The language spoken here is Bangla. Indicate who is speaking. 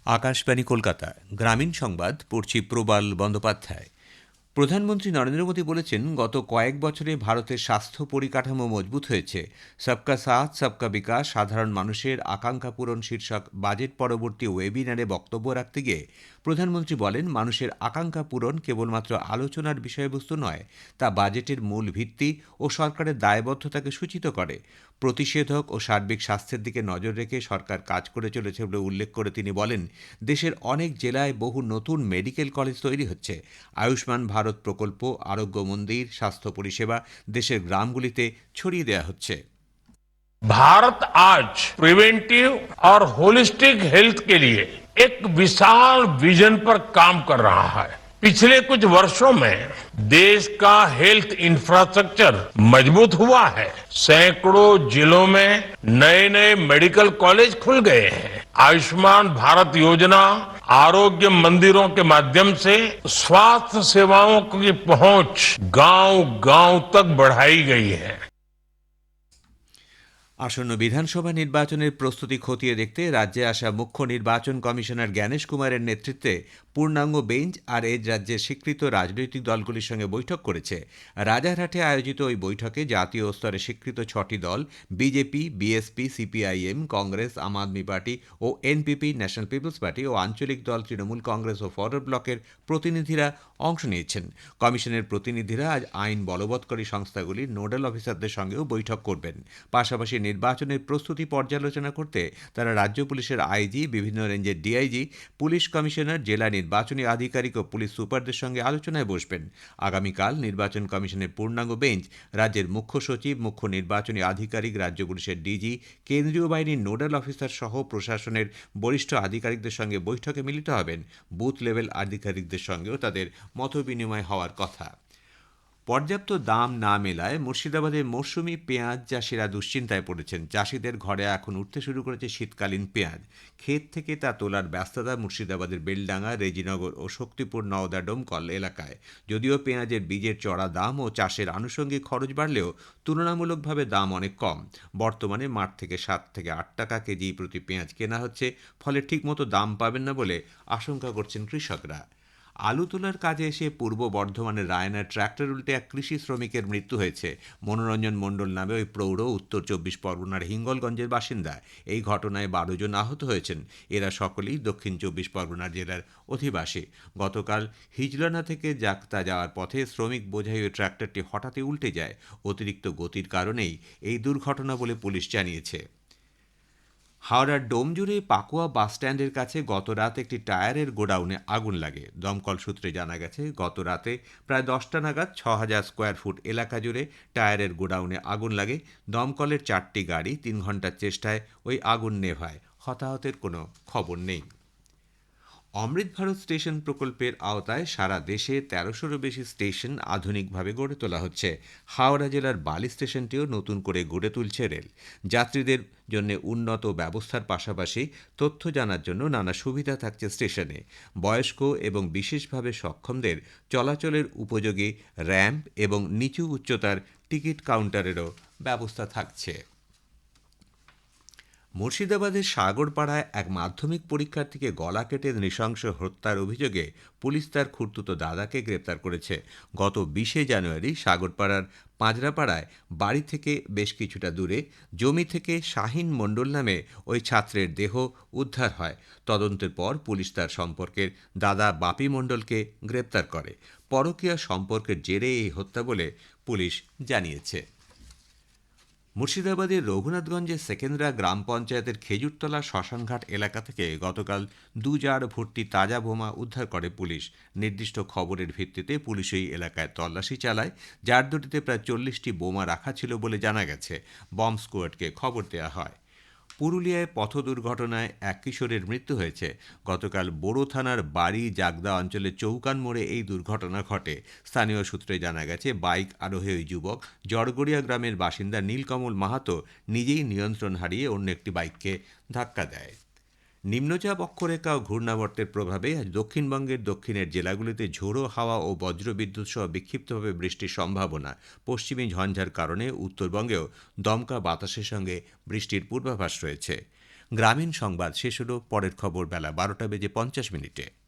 Speaker 1: আকাশবাণী কলকাতা গ্রামীণ সংবাদ পড়ছি প্রবাল বন্দ্যোপাধ্যায়। প্রধানমন্ত্রী নরেন্দ্র মোদী বলেছেন, গত কয়েক বছরে ভারতের স্বাস্থ্য পরিকাঠামো মজবুত হয়েছে। সবকা সাথ সবকা বিকাশ, সাধারণ মানুষের আকাঙ্ক্ষা পূরণ শীর্ষক বাজেট পরবর্তী ওয়েবিনারে বক্তব্য রাখতে গিয়ে প্রধানমন্ত্রী বলেন, মানুষের আকাঙ্ক্ষা পূরণ কেবলমাত্র আলোচনার বিষয়বস্তু নয়, তা বাজেটের মূল ভিত্তি ও সরকারের দায়বদ্ধতাকে সূচিত করে। প্রতিষেধক ও সার্বিক স্বাস্থ্যের দিকে নজর রেখে সরকার কাজ করে চলেছে বলে উল্লেখ করে তিনি বলেন, দেশের অনেক জেলায় বহু নতুন মেডিকেল কলেজ তৈরি হচ্ছে। আয়ুষ্মান ভারত প্রকল্প, আরোগ্য মন্দির, স্বাস্থ্য পরিষেবা দেশের গ্রামগুলিতে ছড়িয়ে দেওয়া হচ্ছে।
Speaker 2: भारत आज प्रिवेंटिव और होलिस्टिक हेल्थ के लिए एक विशाल विजन पर काम कर रहा है। पिछले कुछ वर्षों में देश का हेल्थ इंफ्रास्ट्रक्चर मजबूत हुआ है। सैकड़ों जिलों में नए नए मेडिकल कॉलेज खुल गए हैं। आयुष्मान भारत योजना, आरोग्य मंदिरों के माध्यम से स्वास्थ्य सेवाओं की पहुंच गांव गांव तक बढ़ाई गई है।
Speaker 1: আসন্ন বিধানসভা নির্বাচনের প্রস্তুতি খতিয়ে দেখতে রাজ্যে আসা মুখ্য নির্বাচন কমিশনার জ্ঞানেশ কুমারের নেতৃত্বে পূর্ণাঙ্গ বেঞ্চ আর এজ রাজ্যের স্বীকৃত রাজনৈতিক দলগুলির সঙ্গে বৈঠক করেছে। রাজারহাটে আয়োজিত ওই বৈঠকে জাতীয় স্তরে স্বীকৃত 6টি দল বিজেপি, বিএসপি, সিপিআইএম, কংগ্রেস, আম আদমি পার্টি ও এনপিপি, ন্যাশনাল পিপলস পার্টি ও আঞ্চলিক দল তৃণমূল কংগ্রেস ও ফরওয়ার্ড ব্লকের প্রতিনিধিরা অংশ নিয়েছেন। কমিশনের প্রতিনিধিরা আজ আইন বলবৎকারী সংস্থাগুলির নোডাল অফিসারদের সঙ্গেও বৈঠক করবেন। পাশাপাশি নির্বাচনের প্রস্তুতি পর্যালোচনা করতে তারা রাজ্য পুলিশের আইজি, বিভিন্ন রেঞ্জের ডিআইজি, পুলিশ কমিশনার, জেলা নির্বাচনী আধিকারিক ও পুলিশ সুপারদের সঙ্গে আলোচনায় বসবেন। আগামীকাল নির্বাচন কমিশনের পূর্ণাঙ্গ বেঞ্চ রাজ্যের মুখ্য সচিব, মুখ্য নির্বাচনী আধিকারিক, রাজ্য পুলিশের ডিজি, কেন্দ্রীয় বাহিনীর নোডাল অফিসার সহ প্রশাসনের বরিষ্ঠ আধিকারিকদের সঙ্গে বৈঠকে মিলিত হবেন। বুথ লেভেল আধিকারিকদের সঙ্গেও তাদের মতবিনিময় হওয়ার কথা। পর্যাপ্ত দাম না মেলায় মুর্শিদাবাদে মরশুমি পেঁয়াজ চাষিরা দুশ্চিন্তায় পড়েছেন। চাষিদের ঘরে এখন উঠতে শুরু করেছে শীতকালীন পেঁয়াজ। ক্ষেত থেকে তা তোলার ব্যস্ততা মুর্শিদাবাদের বেলডাঙ্গা, রেজিনগর ও শক্তিপুর নওদা ডোমকল এলাকায়। যদিও পেঁয়াজের বীজের চড়া দাম ও চাষের আনুষঙ্গিক খরচ বাড়লেও তুলনামূলকভাবে দাম অনেক কম। বর্তমানে মাঠ থেকে 7 থেকে 8 টাকা কেজি প্রতি পেঁয়াজ কেনা হচ্ছে, ফলে ঠিকমতো দাম পাবেন না বলে আশঙ্কা করছেন কৃষকরা। আলু তোলার কাজে এসে পূর্ব বর্ধমানের রায়নার ট্র্যাক্টর উল্টে এক কৃষি শ্রমিকের মৃত্যু হয়েছে। মনোরঞ্জন মণ্ডল নামে ওই প্রৌঢ় উত্তর 24 পরগনার হিঙ্গলগঞ্জের বাসিন্দা। এই ঘটনায় 12 জন আহত হয়েছেন। এরা সকলেই দক্ষিণ 24 পরগনা জেলার অধিবাসী। গতকাল হিজলানা থেকে জাকতা যাওয়ার পথে শ্রমিক বোঝাই ওই ট্র্যাক্টরটি হঠাৎই উল্টে যায়। অতিরিক্ত গতির কারণেই এই দুর্ঘটনা বলে পুলিশ জানিয়েছে। হাওড়ার ডোমজুড়ে পাকুয়া বাসস্ট্যান্ডের কাছে গতরাত একটি টায়ারের গোডাউনে আগুন লাগে। দমকল সূত্রে জানা গেছে, গত রাতে প্রায় 10টা নাগাদ 6000 স্কোয়ার ফুট এলাকা জুড়ে টায়ারের গোডাউনে আগুন লাগে। দমকলের 4টি গাড়ি 3 ঘন্টার চেষ্টায় ওই আগুন নেভায়। হতাহতের কোনো খবর নেই। অমৃত ভারত স্টেশন প্রকল্পের আওতায় সারা দেশে 1300-রও বেশি স্টেশন আধুনিকভাবে গড়ে তোলা হচ্ছে। হাওড়া জেলার বালি স্টেশনটিও নতুন করে গড়ে তুলছে রেল। যাত্রীদের জন্য উন্নত ব্যবস্থার পাশাপাশি তথ্য জানার জন্য নানা সুবিধা থাকছে স্টেশনে। বয়স্ক এবং বিশেষভাবে সক্ষমদের চলাচলের উপযোগী র্যাম্প এবং নিচু উচ্চতার টিকিট কাউন্টারেরও ব্যবস্থা থাকছে। মুর্শিদাবাদের সাগরপাড়ায় এক মাধ্যমিক পরীক্ষার্থীকে গলা কেটে নৃশংস হত্যার অভিযোগে পুলিশ তার খুড়তুতো দাদাকে গ্রেপ্তার করেছে। গত 20শে জানুয়ারি সাগরপাড়ার পাঁজরাপাড়ায় বাড়ি থেকে বেশ কিছুটা দূরে জমি থেকে শাহিন মণ্ডল নামে ওই ছাত্রের দেহ উদ্ধার হয়। তদন্তের পর পুলিশ তার সম্পর্কের দাদা বাপি মণ্ডলকে গ্রেপ্তার করে। পরকীয়া সম্পর্কের জেরে এই হত্যা বলে পুলিশ জানিয়েছে। মুর্শিদাবাদের রঘুনাথগঞ্জের সেকেন্দ্রা গ্রাম পঞ্চায়েতের খেজুরতলা শ্মশানঘাট এলাকা থেকে গতকাল 2 জার ভর্তি তাজা বোমা উদ্ধার করে পুলিশ। নির্দিষ্ট খবরের ভিত্তিতে পুলিশ এই এলাকায় তল্লাশি চালায়। জার দুটিতে প্রায় 40টি বোমা রাখা ছিল বলে জানা গেছে। বম্ব স্কোয়াডকে খবর দেওয়া হয়। পুরুলিয়ায় পথ দুর্ঘটনায় এক কিশোরের মৃত্যু হয়েছে। গতকাল বোরো থানার বাড়ি জাগদা অঞ্চলে চৌকান মোড়ে এই দুর্ঘটনা ঘটে। স্থানীয় সূত্রে জানা গেছে, বাইক আরোহী ওই যুবক জড়গড়িয়া গ্রামের বাসিন্দা নীলকমল মাহাতো নিজেই নিয়ন্ত্রণ হারিয়ে অন্য একটি বাইককে ধাক্কা দেয়। নিম্নচাপ অক্ষরেখা ও ঘূর্ণাবর্তের প্রভাবে আজ দক্ষিণবঙ্গের দক্ষিণের জেলাগুলিতে ঝোড়ো হাওয়া ও বজ্রবিদ্যুৎ সহ বিক্ষিপ্তভাবে বৃষ্টির সম্ভাবনা। পশ্চিমী ঝঞ্ঝার কারণে উত্তরবঙ্গেও দমকা বাতাসের সঙ্গে বৃষ্টির পূর্বাভাস রয়েছে। গ্রামীণ সংবাদ শেষ হলো। পরের খবর বেলা 12:50 মিনিটে।